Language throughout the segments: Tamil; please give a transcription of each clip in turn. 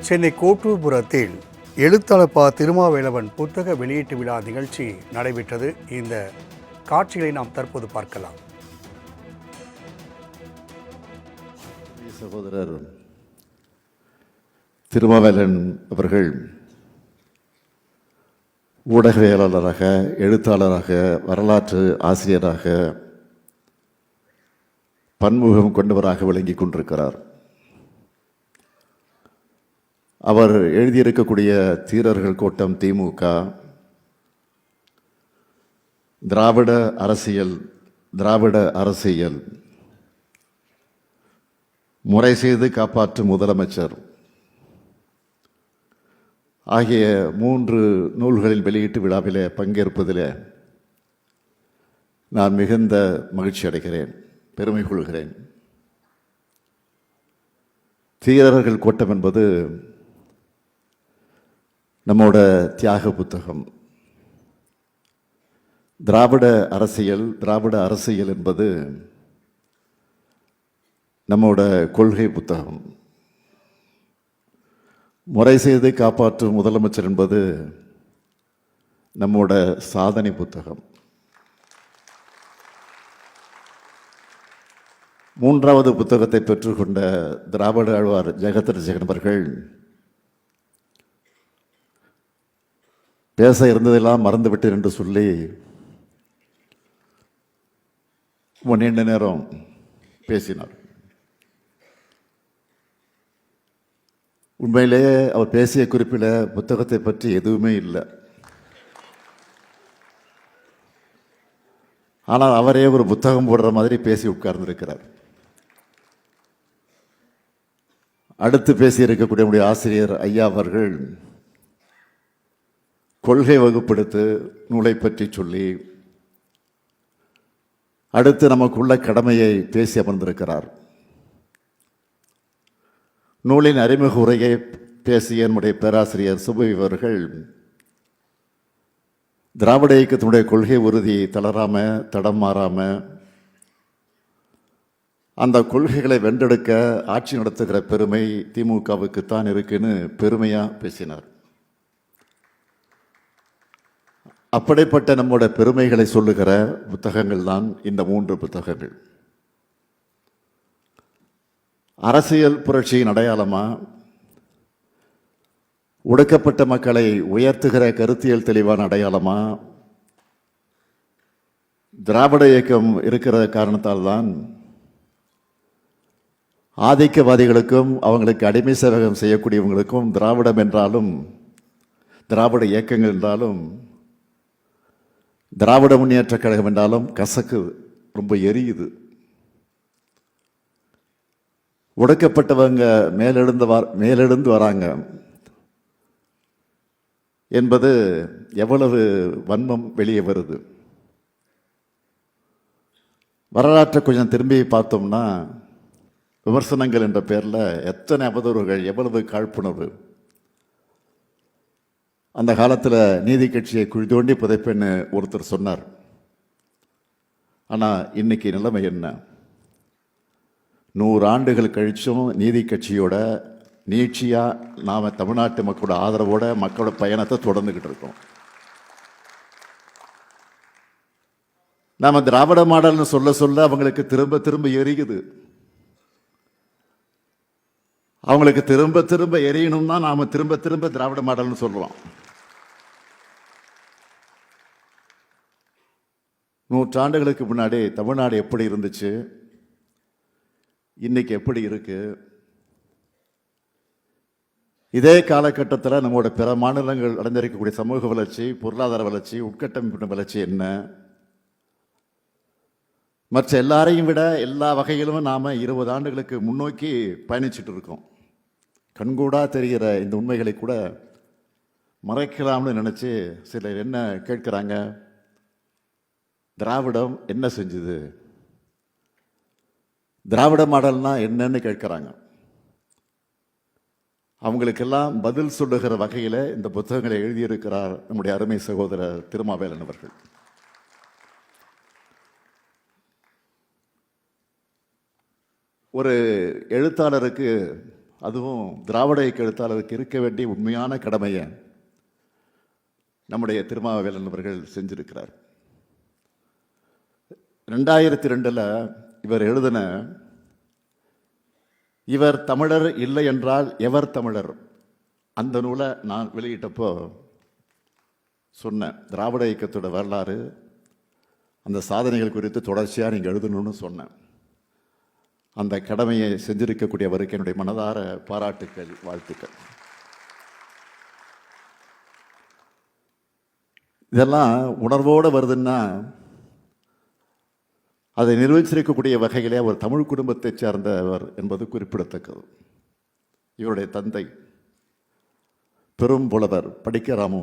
சென்னை கோட்டூர்புரத்தில் எழுத்தாளர் ப. திருமாவேலவன் புத்தக வெளியீட்டு விழா நிகழ்ச்சி நடைபெற்றது. இந்த காட்சிகளை நாம் தற்போது பார்க்கலாம். சகோதரர் திருமாவேலன் அவர்கள் ஊடகவியலாளராக, எழுத்தாளராக, வரலாற்று ஆசிரியராக, பன்முகம் கொண்டவராக விளங்கி கொண்டிருக்கிறார். அவர் எழுதியிருக்கக்கூடிய தீரர்கள் கோட்டம் திமுக, திராவிட அரசியல், முறை செய்து காப்பாற்றும் முதலமைச்சர் ஆகிய 3 நூல்களில் வெளியீட்டு விழாவிலே பங்கேற்பதில் நான் மிகுந்த மகிழ்ச்சி அடைகிறேன், பெருமை கொள்கிறேன். தீரர்கள் கோட்டம் என்பது நம்மோட தியாக புத்தகம். திராவிட அரசியல் என்பது நம்மோட கொள்கை புத்தகம். முறை செய்து காப்பாற்றும் முதலமைச்சர் என்பது நம்மோட சாதனை புத்தகம். 3வது புத்தகத்தை பெற்றுக்கொண்ட திராவிட ஆழ்வார் ஜெகத்ரட்சகன் அவர்கள் பேச இருந்ததெல்லாம் மறந்துவிட்டேன் என்று சொல்லி நீண்ட நேரம் பேசினார். உண்மையிலேயே அவர் பேசிய குறிப்பில் புத்தகத்தை பற்றி எதுவுமே இல்லை. ஆனால் அவரே ஒரு புத்தகம் போடுற மாதிரி பேசி உட்கார்ந்திருக்கிறார். அடுத்து பேசியிருக்கக்கூடிய நம்முடைய ஆசிரியர் ஐயா அவர்கள் கொள்கை வகுப்படுத்து நூலை பற்றி சொல்லி அடுத்து நமக்குள்ள கடமையை பேசி அமர்ந்திருக்கிறார். நூலின் அறிமுக உரையை பேசிய நம்முடைய பேராசிரியர் சுபவி அவர்கள் திராவிட இயக்கத்தினுடைய கொள்கை உறுதி தளராம தடம் மாறாம அந்த கொள்கைகளை வென்றெடுக்க ஆட்சி நடத்துகிற பெருமை திமுகவுக்குத்தான் இருக்குன்னு பெருமையா பேசினார். அப்படிப்பட்ட நம்முடைய பெருமைகளை சொல்லுகிற புத்தகங்கள் தான் இந்த 3 புத்தகங்கள். அரசியல் புரட்சியின் அடையாளமா, ஒடுக்கப்பட்ட மக்களை உயர்த்துகிற கருத்தியல் தெளிவான அடையாளமா, திராவிட இயக்கம் இருக்கிற காரணத்தால் தான் ஆதிக்கவாதிகளுக்கும் அவங்களுக்கு அடிமை சேவகம் செய்யக்கூடியவங்களுக்கும் திராவிடம் என்றாலும், திராவிட இயக்கங்கள் என்றாலும், திராவிட முன்னேற்ற கழகம் என்றாலும் கசக்குது, ரொம்ப எரியுது. ஒடுக்கப்பட்டவங்க மேலெழுந்து வராங்க என்பது எவ்வளவு வன்மம் வெளியே வருது. வரலாற்றை கொஞ்சம் திரும்பி பார்த்தோம்னா விமர்சனங்கள் என்ற பேரில் எத்தனை அவதூறுகள், எவ்வளவு காழ்ப்புணர்வு. அந்த காலத்தில் நீதி கட்சியை குழி தோண்டி புதைப்பேன்னு ஒருத்தர் சொன்னார். ஆனால் இன்னைக்கு நிலைமை என்ன? 100 ஆண்டுகள் கழிச்சும் நீதி கட்சியோட நீட்சியாக நாம் தமிழ்நாட்டு மக்களோட ஆதரவோட மக்களோட பயணத்தை தொடர்ந்துக்கிட்டு இருக்கோம். நாம் திராவிட மாடல்னு சொல்ல அவங்களுக்கு திரும்ப திரும்ப எரியுது. அவங்களுக்கு திரும்ப திரும்ப எரியணும்னா நாம் திரும்ப திரும்ப திராவிட மாடல்னு சொல்கிறோம். 100 ஆண்டுகளுக்கு முன்னாடி தமிழ்நாடு எப்படி இருந்துச்சு, இன்னைக்கு எப்படி இருக்கு? இதே காலகட்டத்தில் நம்மளோட பிற மாநிலங்கள் அடைந்திருக்கக்கூடிய சமூக வளர்ச்சி, பொருளாதார வளர்ச்சி, உட்கட்டமைப்பு வளர்ச்சி என்ன? மற்ற எல்லாரையும் விட எல்லா வகையிலும் நாம் 20 ஆண்டுகளுக்கு முன்னோக்கி பயணிச்சுட்டு இருக்கோம். கண்கூடா தெரிகிற இந்த உண்மைகளை கூட மறைக்கலாம்னு நினச்சி சிலர் என்ன கேட்குறாங்க, திராவிடம் என்ன செஞ்சுது, திராவிட மாடல்னா என்னன்னு கேட்குறாங்க. அவங்களுக்கெல்லாம் பதில் சொல்லுகிற வகையில் இந்த புத்தகங்களை எழுதியிருக்கிறார் நம்முடைய அருமை சகோதரர் திருமாவேலன் அவர்கள். ஒரு எழுத்தாளருக்கு அதுவும் திராவிட இயக்க எழுத்தாளருக்கு இருக்க வேண்டிய உண்மையான கடமையை நம்முடைய திருமாவேலன் அவர்கள் செஞ்சிருக்கிறார். 2002 இவர் எழுதின இவர் தமிழர் இல்லை என்றால் எவர் தமிழர் அந்த நூலை நான் வெளியிட்டப்போ சொன்னேன், திராவிட இயக்கத்தோட வரலாறு அந்த சாதனைகள் குறித்து தொடர்ச்சியாக நீங்கள் எழுதணும்னு சொன்னேன். அந்த கடமையை செஞ்சிருக்கக்கூடியவருக்கு என்னுடைய மனதார பாராட்டுக்கள், வாழ்த்துக்கள். இதெல்லாம் உணர்வோடு வருதுன்னா அதை நிர்வகிச்சிருக்கக்கூடிய வகையிலே அவர் தமிழ் குடும்பத்தைச் சேர்ந்தவர் என்பது குறிப்பிடத்தக்கது. இவருடைய தந்தை பெரும் புலவர் படிக்கராமு,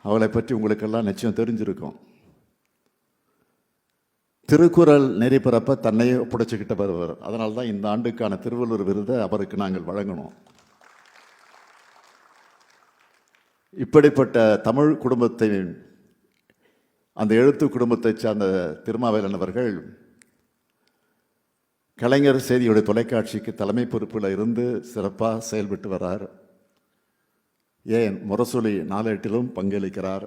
அவளை பற்றி உங்களுக்கெல்லாம் நிச்சயம் தெரிஞ்சிருக்கும். திருக்குறள் நெறி பிறப்ப தன்னையே ஒப்படைச்சுக்கிட்ட வருவர். அதனால தான் இந்த ஆண்டுக்கான திருவள்ளுவர் விருதை அவருக்கு நாங்கள் வழங்கணும். இப்படிப்பட்ட தமிழ் குடும்பத்தை, அந்த எழுத்து குடும்பத்தை சார்ந்த திருமாவேலன் அவர்கள் கலைஞர் செய்தியுடைய தொலைக்காட்சிக்கு தலைமை பொறுப்பில் இருந்து சிறப்பாக செயல்பட்டு வரார். ஏன் முரசொலி நாளேட்டிலும் பங்களிக்கிறார்.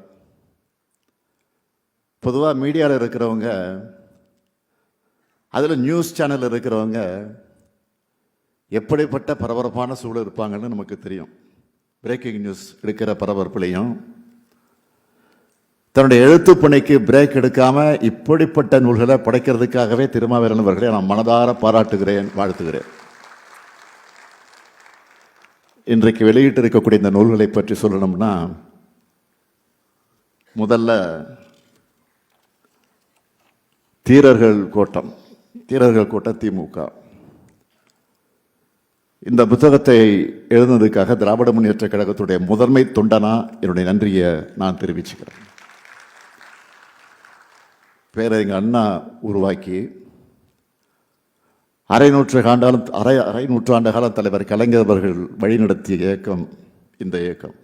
பொதுவாக மீடியாவில் இருக்கிறவங்க, அதில் நியூஸ் சேனல் இருக்கிறவங்க எப்படிப்பட்ட பரபரப்பான சூழல் இருப்பாங்கன்னு நமக்கு தெரியும். பிரேக்கிங் நியூஸ் எடுக்கிற பரபரப்புலையும் தன்னுடைய எழுத்து பணிக்கு பிரேக் எடுக்காம இப்படிப்பட்ட நூல்களை படைக்கிறதுக்காகவே திருமாவேலன் அவர்களை நான் மனதார பாராட்டுகிறேன், வாழ்த்துகிறேன். இன்றைக்கு வெளியிட்டு இருக்கக்கூடிய இந்த நூல்களை பற்றி சொல்லணும்னா, முதல்ல தீரர்கள் கோட்டம் திமுக. இந்த புத்தகத்தை எழுதுனதுக்காக திராவிட முன்னேற்ற கழகத்துடைய முதன்மை தொண்டனா என்னுடைய நன்றியை நான் தெரிவிச்சுக்கிறேன். பேரறிஞர் அண்ணா உருவாக்கி அரை நூற்றாண்டு கால தலைவர் கலைஞர் அவர்கள் வழிநடத்திய இயக்கம் இந்த இயக்கம்.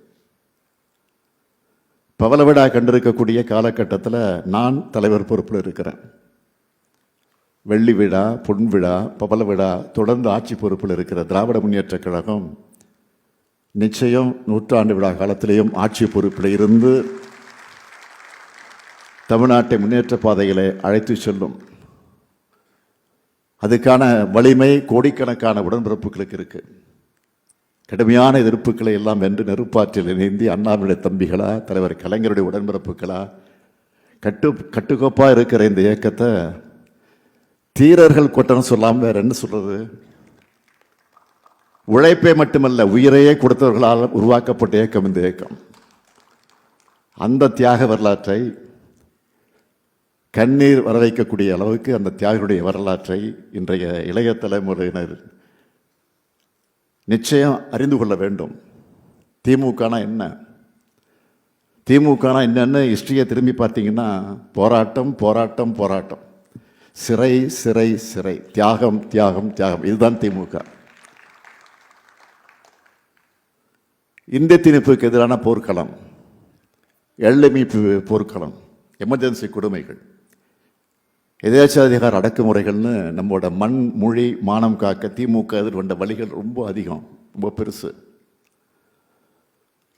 பவள விழா கண்டிருக்கக்கூடிய காலகட்டத்தில் நான் தலைவர் பொறுப்பில் இருக்கிறேன். வெள்ளி விழா, பொன் விழா, பவள விழா தொடர்ந்து ஆட்சி பொறுப்பில் இருக்கிற திராவிட முன்னேற்ற கழகம் நிச்சயம் நூற்றாண்டு விழா காலத்திலேயும் ஆட்சி பொறுப்பில் இருந்து தமிழ்நாட்டை முன்னேற்ற பாதைகளை அழைத்து செல்லும். அதுக்கான வலிமை கோடிக்கணக்கான உடன்பிறப்புகளுக்கு இருக்கு. கடுமையான எதிர்ப்புகளை எல்லாம் வென்று நெருப்பாற்றில் இணைந்தி அண்ணாவுடைய தம்பிகளா, தலைவர் கலைஞருடைய உடன்பிறப்புகளா, கட்டுக்கோப்பாக இருக்கிற இந்த இயக்கத்தை தீரர்கள் கொட்டணும் சொல்லாமல் வேற என்ன சொல்றது? உழைப்பை மட்டுமல்ல, உயிரையே கொடுத்தவர்களால் உருவாக்கப்பட்ட இயக்கம் இந்த இயக்கம். அந்த தியாக வரலாற்றை கண்ணீர் வர வைக்கக்கூடிய அளவுக்கு அந்த தியாகிகளுடைய வரலாற்றை இன்றைய இளைய தலைமுறையினர் நிச்சயம் அறிந்து கொள்ள வேண்டும். திமுகனா என்ன, திமுகனா என்னன்னு ஹிஸ்டரியை திரும்பி பார்த்தீங்கன்னா, போராட்டம் போராட்டம் போராட்டம், சிறை சிறை சிறை, தியாகம் தியாகம் தியாகம், இதுதான் திமுக. இந்திய திணிப்புக்கு எதிரான போர்க்களம், எல்லைமீட்பு போர்க்களம், எமர்ஜென்சி கொடுமைகள், எதேச்சாதிகார அடக்குமுறைகள்னு நம்மளோட மண் மொழி மானம் காக்க திமுக எதிர்கொண்ட வழிகள் ரொம்ப அதிகம், ரொம்ப பெருசு.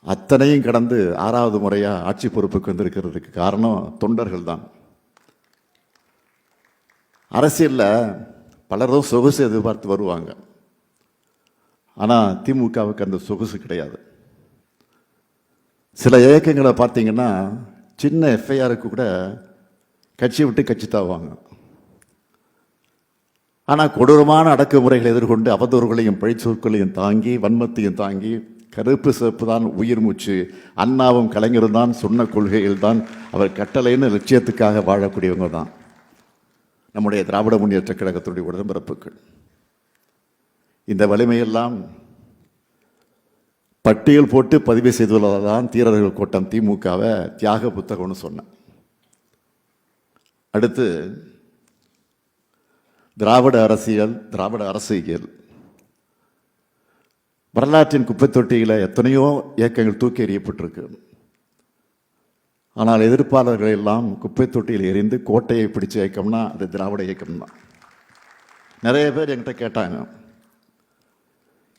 அத்தனையும் கடந்து 6வது முறையாக ஆட்சி பொறுப்புக்கு வந்திருக்கிறதுக்கு காரணம் தொண்டர்கள் தான். அரசியலில் பலரும் சொகுசு எதிர்பார்த்து வருவாங்க. ஆனால் திமுகவுக்கு அந்த சொகுசு கிடையாது. சில இயக்கங்களை பார்த்தீங்கன்னா சின்ன எஃப்ஐஆருக்கு கூட கட்சி விட்டு கட்சி தாவாங்க. ஆனால் கொடூரமான அடக்குமுறைகளை எதிர்கொண்டு அவதூறுகளையும் பழிச்சொற்களையும் தாங்கி வன்மத்தையும் தாங்கி கருப்பு சிவப்பு தான் உயிர் மூச்சு, அண்ணாவும் கலைஞரும் தான் சொன்ன கொள்கைகள் தான் அவர் கட்டளைன்னு லட்சியத்துக்காக வாழக்கூடியவங்க தான் நம்முடைய திராவிட முன்னேற்ற கழகத்துடைய உடன்பிறப்புகள். இந்த வலிமையெல்லாம் பட்டியல் போட்டு பதிவு செய்துள்ளதான் தீரர்கள் கோட்டம் திமுகவை தியாக புத்தகம்னு சொன்னேன். அடுத்து திராவிட அரசியல், திராவிட அரசியல். வரலாற்றின் குப்பை தொட்டியில் எத்தனையோ இயக்கங்கள் தூக்கி எறியப்பட்டிருக்கு. ஆனால் எதிர்ப்பாளர்கள் எல்லாம் குப்பை தொட்டியில் எறிந்து கோட்டையை பிடிச்ச இயக்கம்னா அது திராவிட இயக்கம் தான். நிறைய பேர் என்கிட்ட கேட்டாங்க,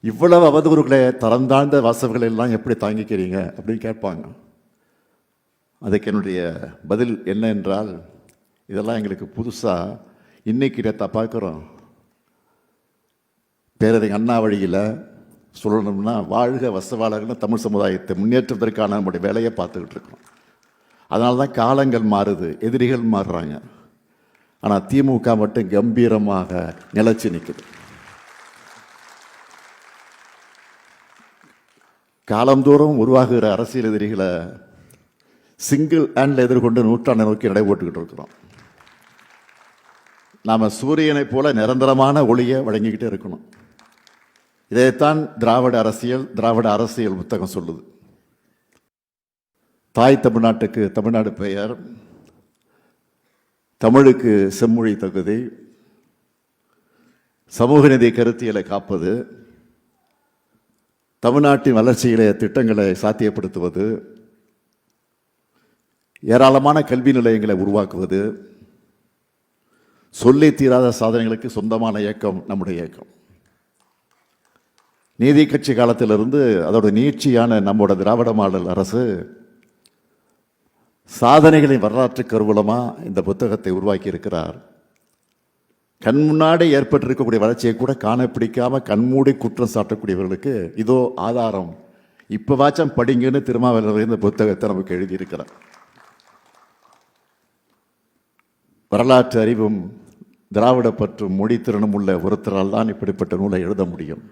இவ்வளவு அவதூறுகளை தரம் தாழ்ந்த வாசகங்களை எல்லாம் எப்படி தாங்கிக்கிறீங்க அப்படின்னு கேட்பாங்க. அதுக்கு என்னுடைய பதில் என்ன என்றால், இதெல்லாம் எங்களுக்கு புதுசாக இன்னைக்கு நேற்று பார்க்குறோம். பேரறிஞர் அண்ணா வழியில் சொல்லணும்னா வாழ்க வசவாளர்கள் தமிழ் சமுதாயத்தை முன்னேற்றுவதற்கான நம்முடைய வேலையை பார்த்துக்கிட்டு இருக்கோம். அதனால தான் காலங்கள் மாறுது, எதிரிகள் மாறுறாங்க. ஆனால் திமுக மட்டும் கம்பீரமாக நிலைச்சு நிற்குது. காலந்தோறும் உருவாகுகிற அரசியல் எதிரிகளை சிங்கிள் ஹேண்டில் எதிர்கொண்டு நூற்றாண்டை நோக்கி நடைபோட்டுக்கிட்டு இருக்கிறோம். நாம் சூரியனை போல நிரந்தரமான ஒளியை வழங்கிக்கிட்டே இருக்கணும். இதைத்தான் திராவிட அரசியல் புத்தகம் சொல்லுது. தாய் தமிழ்நாட்டுக்கு தமிழ்நாடு பெயர், தமிழுக்கு செம்மொழி தகுதி, சமூக நீதி கருத்தியலை காப்பது, தமிழ்நாட்டின் வளர்ச்சியிலே திட்டங்களை சாத்தியப்படுத்துவது, ஏராளமான கல்வி நிலையங்களை உருவாக்குவது, சொல்லி தீராத சாதனைகளுக்கு சொந்தமான இயக்கம் நம்முடைய இயக்கம். நீதி கட்சி காலத்திலிருந்து அதோட நீட்சியான நம்மோட திராவிட மாடல் அரசு சாதனைகளின் வரலாற்று கருவூலமாக இந்த புத்தகத்தை உருவாக்கி இருக்கிறார். கண் முன்னாடி ஏற்பட்டிருக்கக்கூடிய வளர்ச்சியை கூட காண பிடிக்காம கண்மூடி குற்றம் சாட்டக்கூடியவர்களுக்கு இதோ ஆதாரம், இப்போவாச்சும் படிங்கன்னு திருமாவளவன் இந்த புத்தகத்தை நமக்கு எழுதியிருக்கிறார். வரலாற்று அறிவும் திராவிட பற்றும் மொழித்திறனும் உள்ள ஒருத்தரால் தான் இப்படிப்பட்ட நூலை எழுத முடியும்.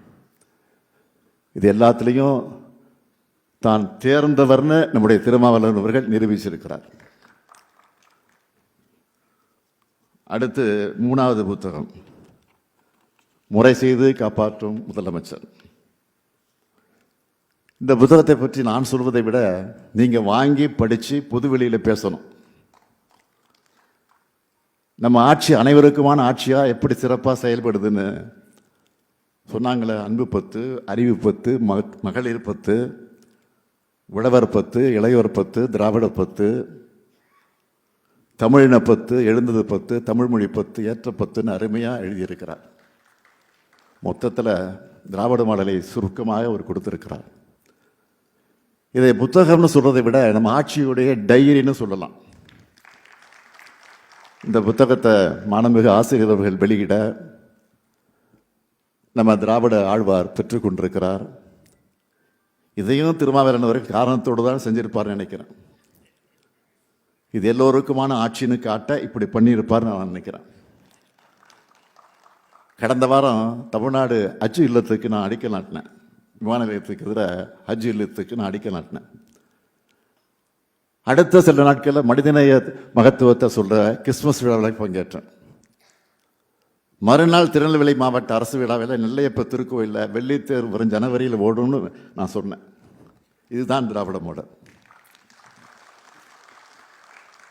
இது எல்லாத்துலேயும் தான் தேர்ந்தவர்னு நம்முடைய திருமாவளவன் அவர்கள் நிரூபிச்சிருக்கிறார். அடுத்து 3வது புத்தகம், முறை செய்து காப்பாற்றும் முதலமைச்சர். இந்த புத்தகத்தை பற்றி நான் சொல்வதை விட நீங்கள் வாங்கி படித்து பொதுவெளியில் பேசணும். நம்ம ஆட்சி அனைவருக்குமான ஆட்சியாக எப்படி சிறப்பாக செயல்படுதுன்னு சொன்னாங்களே. அன்பு பத்து, அறிவு பத்து, மகளிர் பத்து, உழவர் பத்து, இளையோர் பத்து, திராவிட பத்து, தமிழின பத்து, எழுந்தது பத்து, தமிழ்மொழி பத்து, ஏற்ற பத்துன்னு அருமையாக எழுதியிருக்கிறார். மொத்தத்தில் திராவிட மாடலை சுருக்கமாக அவர் கொடுத்திருக்கிறார். இதை புத்தகம்னு சொல்றதை விட நம்ம ஆட்சியுடைய டைரின்னு சொல்லலாம். இந்த புத்தகத்தை மாண்புமிகு ஆசிரியர் அவர்கள் வெளியிட நம்ம திராவிட ஆழ்வார் பெற்றுக்கொண்டிருக்கிறார். இதையும் திருமாவளவன் அவர்கள் காரணத்தோடு தான் செஞ்சிருப்பார்னு நினைக்கிறேன். இது எல்லோருக்குமான ஆட்சின்னு காட்ட இப்படி பண்ணியிருப்பார்னு நான் நினைக்கிறேன். கடந்த வாரம் தமிழ்நாடு ஹஜ் இல்லத்துக்கு நான் அடிக்கல் நாட்டினேன். விமான நிலையத்துக்கு எதிராக ஹஜ் இல்லத்துக்கு நான் அடிக்கல் நாட்டினேன். அடுத்த சில நாட்களில் மனிதநேய மகத்துவத்தை சொல்கிற கிறிஸ்துமஸ் விழாவில் பங்கேற்றேன். மறுநாள் திருநெல்வேலி மாவட்ட அரசு விழாவில் நெல்லையப்ப திருக்கோயிலில் வெள்ளித்தேர் வரும் ஜனவரியில் ஓடும்னு நான் சொன்னேன். இதுதான் திராவிட மாடல்.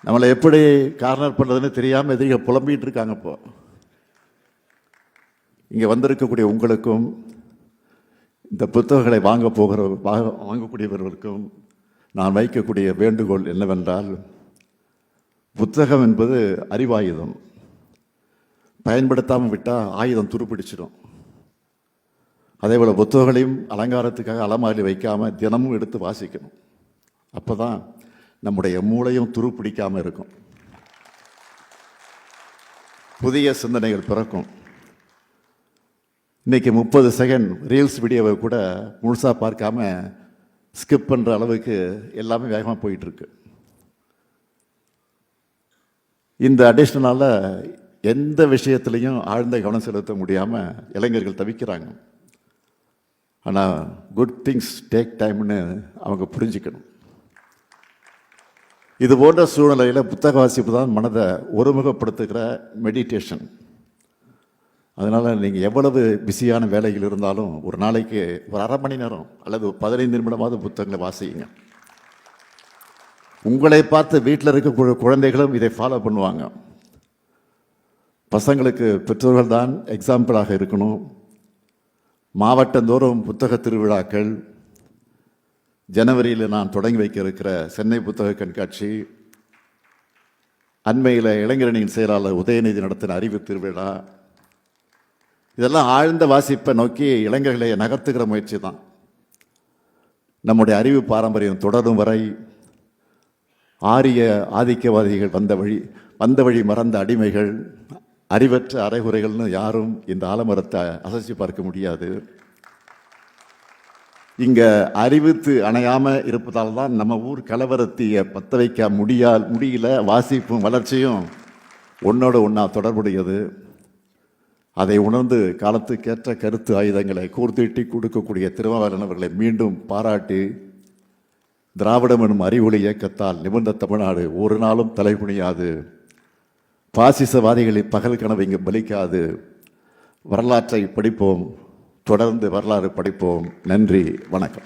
நம்மளை எப்படி கார்னர் பண்ணுறதுன்னு தெரியாமல் எதிரிகள் புலம்பிகிட்டு இருக்காங்க. இப்போ இங்கே வந்திருக்கக்கூடிய உங்களுக்கும் இந்த புத்தகங்களை வாங்கக்கூடியவர்களுக்கும் நான் வைக்கக்கூடிய வேண்டுகோள் என்னவென்றால், புத்தகம் என்பது அறிவாயுதம். பயன்படுத்தாமல் விட்டால் ஆயுதம் துருப்பிடிச்சிடும். அதே போல் புத்தகங்களையும் அலங்காரத்துக்காக அலமாரி வைக்காமல் தினமும் எடுத்து வாசிக்கணும். அப்போ தான் நம்முடைய மூளையும் துருப்பிடிக்காமல் இருக்கும், புதிய சிந்தனைகள் பிறக்கும். இன்றைக்கி 30 செகண்ட் ரீல்ஸ் வீடியோவை கூட முழுசாக பார்க்காம ஸ்கிப் பண்ணுற அளவுக்கு எல்லாமே வேகமாக போயிட்டுருக்கு. இந்த அடிஷ்னலால் எந்த விஷயத்துலையும் ஆழ்ந்த கவனம் செலுத்த முடியாமல் இளைஞர்கள் தவிக்கிறாங்க. ஆனால் குட் திங்ஸ் டேக் டைம்னு அவங்க புரிஞ்சுக்கணும். இது போன்ற சூழ்நிலையில் புத்தக வாசிப்பு தான் மனதை ஒருமுகப்படுத்துகிற மெடிடேஷன். அதனால் நீங்கள் எவ்வளவு பிஸியான வேலைகள் இருந்தாலும் ஒரு நாளைக்கு ஒரு அரை மணி நேரம் அல்லது 15 நிமிடமாவது புத்தகங்களை வாசிங்க. உங்களை பார்த்து வீட்டில் இருக்கக்கூடிய குழந்தைகளும் இதை ஃபாலோ பண்ணுவாங்க. பசங்களுக்கு பெற்றோர்கள் தான் எக்ஸாம்பிளாக இருக்கணும். மாவட்டந்தோறும் புத்தக திருவிழாக்கள், ஜனவரியில் நான் தொடங்கி வைக்க இருக்கிற சென்னை புத்தக கண்காட்சி, அண்மையில் இளைஞரணியின் செயலாளர் உதயநிதி நடத்தின அறிவு திருவிழா, இதெல்லாம் ஆழ்ந்த வாசிப்பை நோக்கி இளைஞர்களை நகர்த்துகிற முயற்சி தான். நம்முடைய அறிவு பாரம்பரியம் தொடரும் வரை ஆரிய ஆதிக்கவாதிகள் வந்த வழி மறந்த அடிமைகள், அறிவற்ற அரைகுறைகள்னு யாரும் இந்த ஆலமரத்தை அசைச்சு பார்க்க முடியாது. இங்கே அறிவித்து அணையாமல் இருப்பதால் தான் நம்ம ஊர் கலவரத்தையை பற்ற வைக்க முடியல. வாசிப்பும் வளர்ச்சியும் ஒன்றோடு ஒன்றா தொடர்புடையது. அதை உணர்ந்து காலத்துக்கேற்ற கருத்து ஆயுதங்களை கூர்த்தீட்டி கொடுக்கக்கூடிய திருமாவளவன் அவர்களை மீண்டும் பாராட்டி, திராவிடம் எனும் அறிவொளி இயக்கத்தால் நிமிர்ந்த தமிழ்நாடு ஒரு நாளும் தலைகுனியாது, பாசிசவாதிகளின் பகல் கனவு இங்கு பலிக்காது. வரலாற்றை படிப்போம், தொடர்ந்து வரலாறு படிப்போம். நன்றி, வணக்கம்.